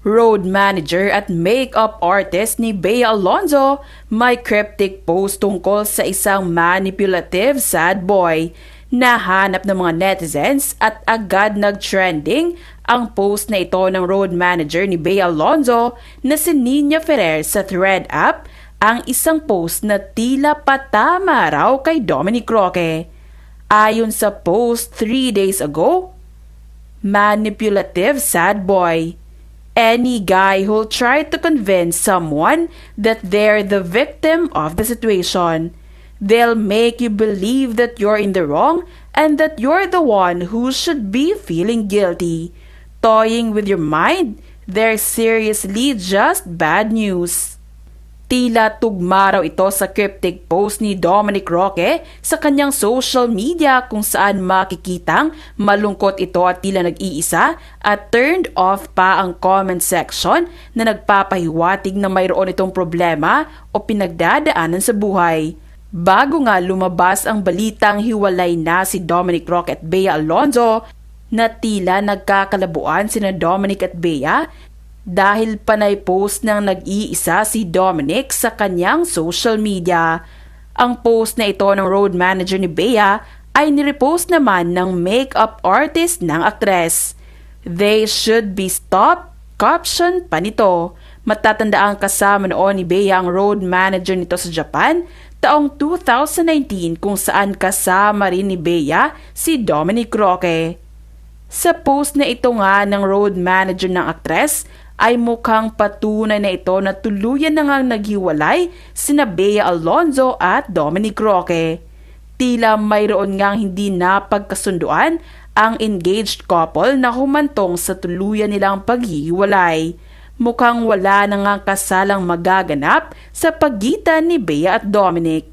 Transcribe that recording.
Road manager at makeup artist ni Bea Alonzo may cryptic post tungkol sa isang manipulative sad boy. Nahanap ng mga netizens at agad nag-trending ang post na ito ng road manager ni Bea Alonzo na si Nina Ferrer sa Thread app, ang isang post na tila patama raw kay Dominic Roque. Ayon sa post 3 days ago, manipulative sad boy. Any guy who'll try to convince someone that they're the victim of the situation. They'll make you believe that you're in the wrong and that you're the one who should be feeling guilty. Toying with your mind, they're seriously just bad news. Tila tugma raw ito sa cryptic post ni Dominic Roque sa kanyang social media kung saan makikitang malungkot ito at tila nag-iisa at turned off pa ang comment section na nagpapahiwatig na mayroon itong problema o pinagdadaanan sa buhay. Bago nga lumabas ang balitang hiwalay na si Dominic Roque at Bea Alonzo, na tila nagkakalabuan sina Dominic at Bea dahil panay post ng nag-iisa si Dominic sa kanyang social media. Ang post na ito ng road manager ni Bea ay nirepost naman ng makeup artist ng aktres. They should be stopped, caption pa nito. Matatandaan kasama noon ni Bea ang road manager nito sa Japan taong 2019 kung saan kasama rin ni Bea si Dominic Roque. Sa post na ito nga ng road manager ng aktres ay mukhang patunay na ito na tuluyan na ngang naghiwalay sina Bea Alonzo at Dominic Roque. Tila mayroon ngang hindi napagkasunduan ang engaged couple na humantong sa tuluyan nilang paghihiwalay. Mukhang wala na ngang kasalang magaganap sa pagitan ni Bea at Dominic.